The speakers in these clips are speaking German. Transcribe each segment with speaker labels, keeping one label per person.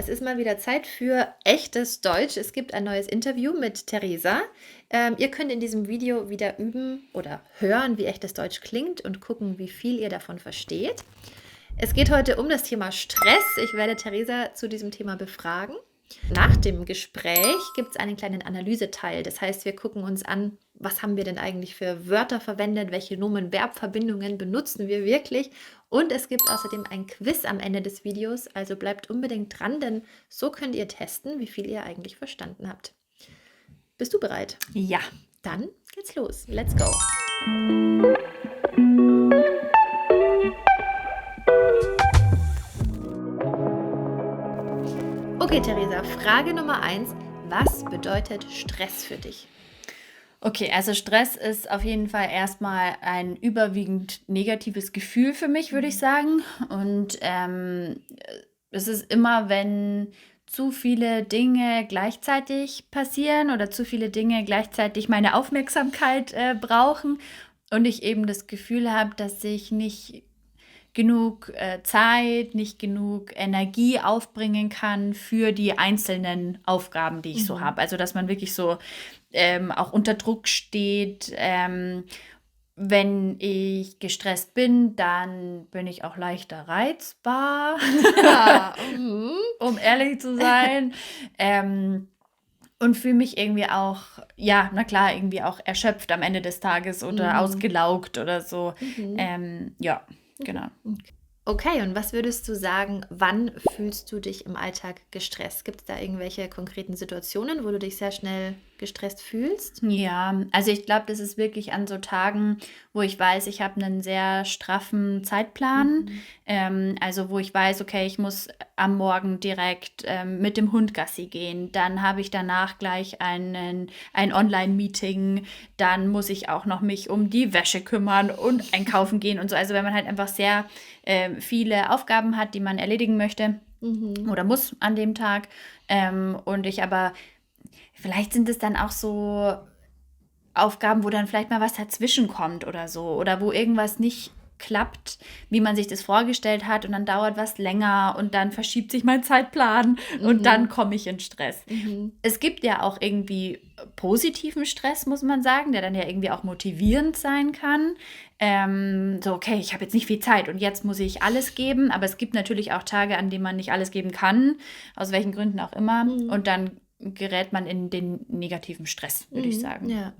Speaker 1: es ist mal wieder Zeit für echtes Deutsch. Es gibt ein neues Interview mit Theresa. Ihr könnt in diesem Video wieder üben oder hören, wie echtes Deutsch klingt und gucken, wie viel ihr davon versteht. Es geht heute um das Thema Stress. Ich werde Theresa zu diesem Thema befragen. Nach dem Gespräch gibt es einen kleinen Analyseteil. Das heißt, wir gucken uns an, was haben wir denn eigentlich für Wörter verwendet, welche Nomen-Verb-Verbindungen benutzen wir wirklich. Und es gibt außerdem ein Quiz am Ende des Videos, also bleibt unbedingt dran, denn so könnt ihr testen, wie viel ihr eigentlich verstanden habt. Bist du bereit?
Speaker 2: Ja.
Speaker 1: Dann geht's los. Let's go. Okay, Theresa, Frage Nummer 1. Was bedeutet Stress für dich?
Speaker 2: Okay, also Stress ist auf jeden Fall erstmal ein überwiegend negatives Gefühl für mich, würde ich sagen. Und es ist immer, wenn zu viele Dinge gleichzeitig passieren oder zu viele Dinge gleichzeitig meine Aufmerksamkeit brauchen und ich eben das Gefühl habe, dass ich nicht genug Zeit, nicht genug Energie aufbringen kann für die einzelnen Aufgaben, die ich so habe. Also, dass man wirklich so auch unter Druck steht. Wenn ich gestresst bin, dann bin ich auch leichter reizbar,
Speaker 1: Ja,
Speaker 2: um ehrlich zu sein. Und fühle mich irgendwie auch, ja, na klar, irgendwie auch erschöpft am Ende des Tages oder ausgelaugt oder so. Ja, genau.
Speaker 1: Okay, und was würdest du sagen, wann fühlst du dich im Alltag gestresst? Gibt es da irgendwelche konkreten Situationen, wo du dich sehr schnell gestresst fühlst?
Speaker 2: Ja, also ich glaube, das ist wirklich an so Tagen, wo ich weiß, ich habe einen sehr straffen Zeitplan. Also wo ich weiß, okay, ich muss am Morgen direkt mit dem Hund Gassi gehen. Dann habe ich danach gleich ein Online-Meeting. Dann muss ich auch noch mich um die Wäsche kümmern und einkaufen gehen und so. Also wenn man halt einfach sehr viele Aufgaben hat, die man erledigen möchte oder muss an dem Tag. Und ich aber, vielleicht sind es dann auch so Aufgaben, wo dann vielleicht mal was dazwischen kommt oder so. Oder wo irgendwas nicht klappt, wie man sich das vorgestellt hat und dann dauert was länger und dann verschiebt sich mein Zeitplan und dann komme ich in Stress. Es gibt ja auch irgendwie positiven Stress, muss man sagen, der dann ja irgendwie auch motivierend sein kann. So, okay, ich habe jetzt nicht viel Zeit und jetzt muss ich alles geben, aber es gibt natürlich auch Tage, an denen man nicht alles geben kann, aus welchen Gründen auch immer. Und dann gerät man in den negativen Stress, würde ich sagen.
Speaker 1: Ja.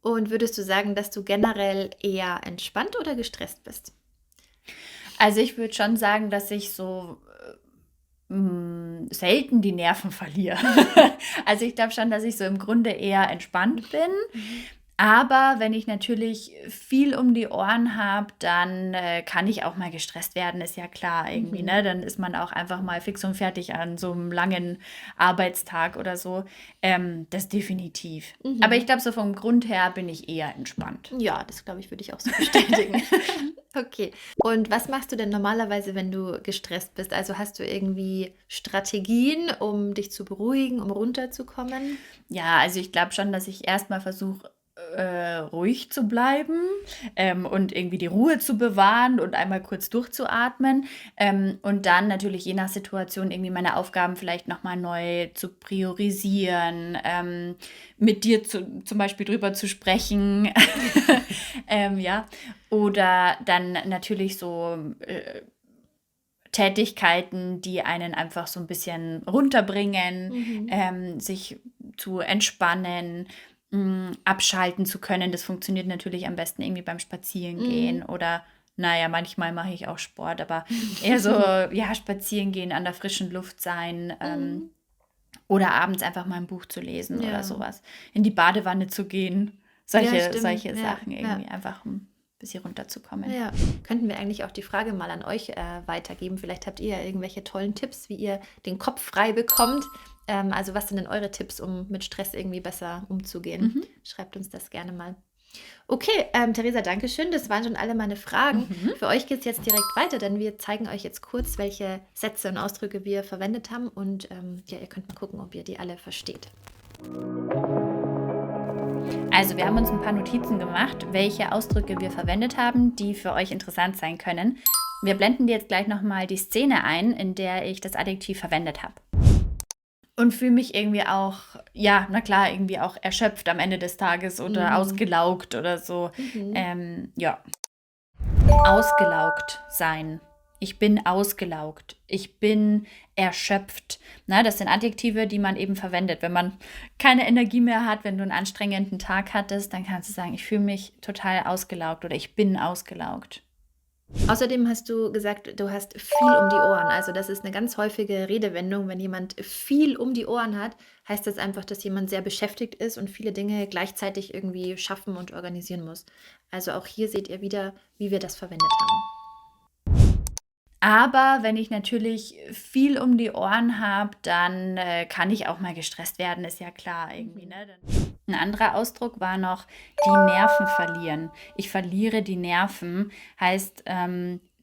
Speaker 1: Und würdest du sagen, dass du generell eher entspannt oder gestresst bist?
Speaker 2: Also ich würde schon sagen, dass ich so selten die Nerven verliere. Also ich glaube schon, dass ich so im Grunde eher entspannt bin. Aber wenn ich natürlich viel um die Ohren habe, dann kann ich auch mal gestresst werden, ist ja klar irgendwie, ne? Dann ist man auch einfach mal fix und fertig an so einem langen Arbeitstag oder so. Das definitiv. Aber ich glaube, so vom Grund her bin ich eher entspannt.
Speaker 1: Ja, das glaube ich, würde ich auch so bestätigen. Okay. Und was machst du denn normalerweise, wenn du gestresst bist? Also hast du irgendwie Strategien, um dich zu beruhigen, um runterzukommen?
Speaker 2: Ja, also ich glaube schon, dass ich erstmal versuche, ruhig zu bleiben und irgendwie die Ruhe zu bewahren und einmal kurz durchzuatmen und dann natürlich je nach Situation irgendwie meine Aufgaben vielleicht nochmal neu zu priorisieren, mit dir zum Beispiel drüber zu sprechen, ja, oder dann natürlich so Tätigkeiten, die einen einfach so ein bisschen runterbringen, sich zu entspannen, abschalten zu können. Das funktioniert natürlich am besten irgendwie beim Spazierengehen oder, naja, manchmal mache ich auch Sport, aber eher so, ja, spazieren gehen, an der frischen Luft sein oder abends einfach mal ein Buch zu lesen oder sowas. In die Badewanne zu gehen. Solche Sachen irgendwie einfach ein bisschen runterzukommen.
Speaker 1: Ja, könnten wir eigentlich auch die Frage mal an euch weitergeben. Vielleicht habt ihr ja irgendwelche tollen Tipps, wie ihr den Kopf frei bekommt. Also was sind denn eure Tipps, um mit Stress irgendwie besser umzugehen? Schreibt uns das gerne mal. Okay, Theresa, danke schön. Das waren schon alle meine Fragen. Für euch geht es jetzt direkt weiter, denn wir zeigen euch jetzt kurz, welche Sätze und Ausdrücke wir verwendet haben. Und ja, ihr könnt mal gucken, ob ihr die alle versteht.
Speaker 2: Also wir haben uns ein paar Notizen gemacht, welche Ausdrücke wir verwendet haben, die für euch interessant sein können. Wir blenden dir jetzt gleich nochmal die Szene ein, in der ich das Adjektiv verwendet habe. Und fühle mich irgendwie auch, ja, na klar, irgendwie auch erschöpft am Ende des Tages oder ausgelaugt oder so. Ja. Ausgelaugt sein. Ich bin ausgelaugt. Ich bin erschöpft. Na, das sind Adjektive, die man eben verwendet. Wenn man keine Energie mehr hat, wenn du einen anstrengenden Tag hattest, dann kannst du sagen, ich fühle mich total ausgelaugt oder ich bin ausgelaugt.
Speaker 1: Außerdem hast du gesagt, du hast viel um die Ohren. Also das ist eine ganz häufige Redewendung. Wenn jemand viel um die Ohren hat, heißt das einfach, dass jemand sehr beschäftigt ist und viele Dinge gleichzeitig irgendwie schaffen und organisieren muss. Also auch hier seht ihr wieder, wie wir das verwendet haben.
Speaker 2: Aber wenn ich natürlich viel um die Ohren habe, dann kann ich auch mal gestresst werden, ist ja klar irgendwie. Ne? Ein anderer Ausdruck war noch die Nerven verlieren. Ich verliere die Nerven, heißt,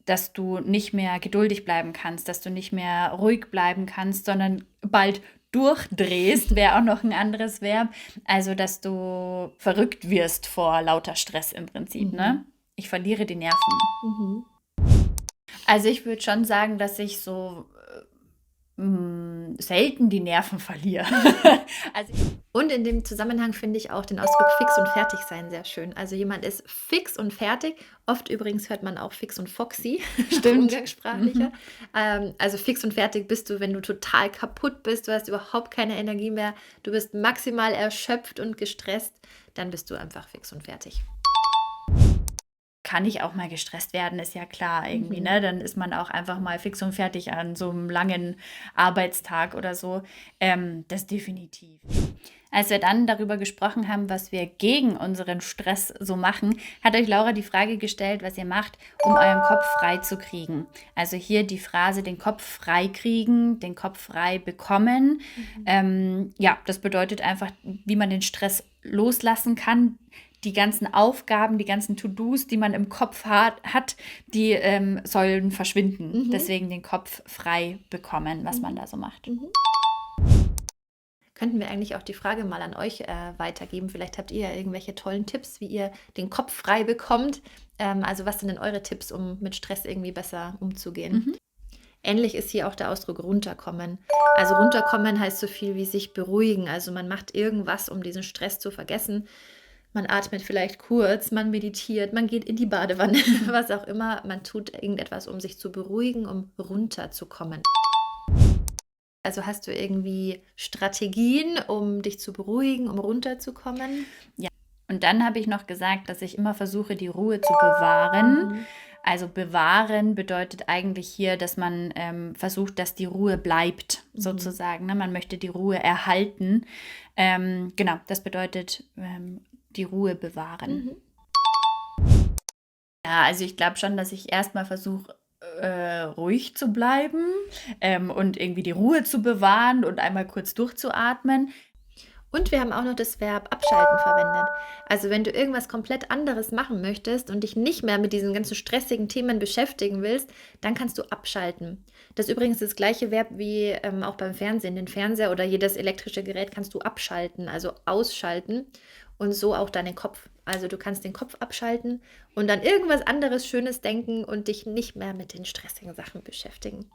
Speaker 2: dass du nicht mehr geduldig bleiben kannst, dass du nicht mehr ruhig bleiben kannst, sondern bald durchdrehst, wäre auch noch ein anderes Verb. Also, dass du verrückt wirst vor lauter Stress im Prinzip. Ne? Ich verliere die Nerven. Also ich würde schon sagen, dass ich so selten die Nerven verliere.
Speaker 1: Und in dem Zusammenhang finde ich auch den Ausdruck fix und fertig sein sehr schön. Also jemand ist fix und fertig. Oft übrigens hört man auch fix und foxy, umgangssprachlicher. Also fix und fertig bist du, wenn du total kaputt bist, du hast überhaupt keine Energie mehr, du bist maximal erschöpft und gestresst, dann bist du einfach fix und fertig.
Speaker 2: Kann ich auch mal gestresst werden, ist ja klar irgendwie, ne? Dann ist man auch einfach mal fix und fertig an so einem langen Arbeitstag oder so. Das definitiv. Als wir dann darüber gesprochen haben, was wir gegen unseren Stress so machen, hat euch Laura die Frage gestellt, was ihr macht, um euren Kopf frei zu kriegen. Also hier die Phrase, den Kopf frei kriegen, den Kopf frei bekommen. Ja, das bedeutet einfach, wie man den Stress loslassen kann. Die ganzen Aufgaben, die ganzen To-Dos, die man im Kopf hat, die sollen verschwinden. Deswegen den Kopf frei bekommen, was man da so macht.
Speaker 1: Könnten wir eigentlich auch die Frage mal an euch weitergeben. Vielleicht habt ihr ja irgendwelche tollen Tipps, wie ihr den Kopf frei bekommt. Also was sind denn eure Tipps, um mit Stress irgendwie besser umzugehen? Ähnlich ist hier auch der Ausdruck runterkommen. Also runterkommen heißt so viel wie sich beruhigen. Also man macht irgendwas, um diesen Stress zu vergessen. Man atmet vielleicht kurz, man meditiert, man geht in die Badewanne, was auch immer. Man tut irgendetwas, um sich zu beruhigen, um runterzukommen. Also hast du irgendwie Strategien, um dich zu beruhigen, um runterzukommen?
Speaker 2: Ja. Und dann habe ich noch gesagt, dass ich immer versuche, die Ruhe zu bewahren. Also bewahren bedeutet eigentlich hier, dass man versucht, dass die Ruhe bleibt, sozusagen. Ne? Man möchte die Ruhe erhalten. Genau, das bedeutet die Ruhe bewahren. Ja, also ich glaube schon, dass ich erstmal versuche, ruhig zu bleiben und irgendwie die Ruhe zu bewahren und einmal kurz durchzuatmen.
Speaker 1: Und wir haben auch noch das Verb abschalten verwendet. Also wenn du irgendwas komplett anderes machen möchtest und dich nicht mehr mit diesen ganzen stressigen Themen beschäftigen willst, dann kannst du abschalten. Das ist übrigens das gleiche Verb wie auch beim Fernsehen. Den Fernseher oder jedes elektrische Gerät kannst du abschalten, also ausschalten. Und so auch deinen Kopf. Also du kannst den Kopf abschalten und an irgendwas anderes Schönes denken und dich nicht mehr mit den stressigen Sachen beschäftigen.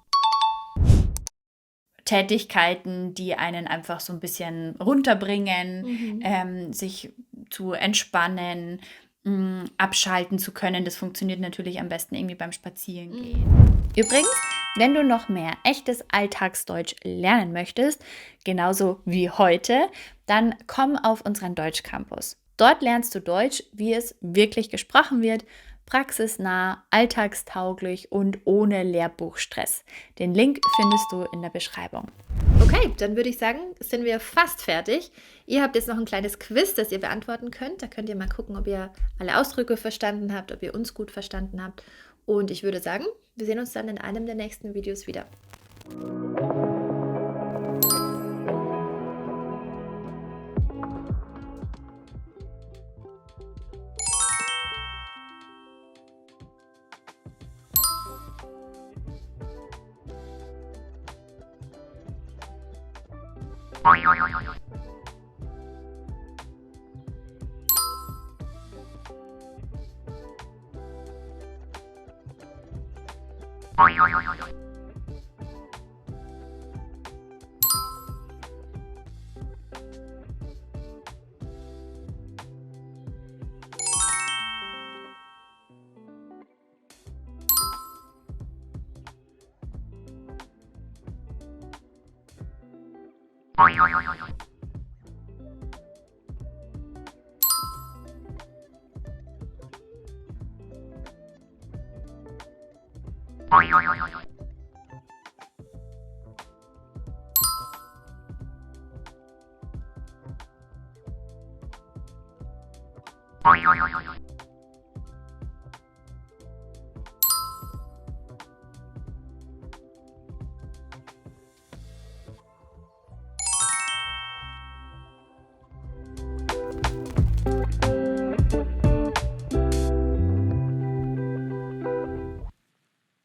Speaker 2: Tätigkeiten, die einen einfach so ein bisschen runterbringen, sich zu entspannen, abschalten zu können. Das funktioniert natürlich am besten irgendwie beim Spazierengehen. Übrigens, wenn du noch mehr echtes Alltagsdeutsch lernen möchtest, genauso wie heute, dann komm auf unseren Deutschcampus. Dort lernst du Deutsch, wie es wirklich gesprochen wird, praxisnah, alltagstauglich und ohne Lehrbuchstress. Den Link findest du in der Beschreibung.
Speaker 1: Okay, dann würde ich sagen, sind wir fast fertig. Ihr habt jetzt noch ein kleines Quiz, das ihr beantworten könnt. Da könnt ihr mal gucken, ob ihr alle Ausdrücke verstanden habt, ob ihr uns gut verstanden habt. Und ich würde sagen, wir sehen uns dann in einem der nächsten Videos wieder.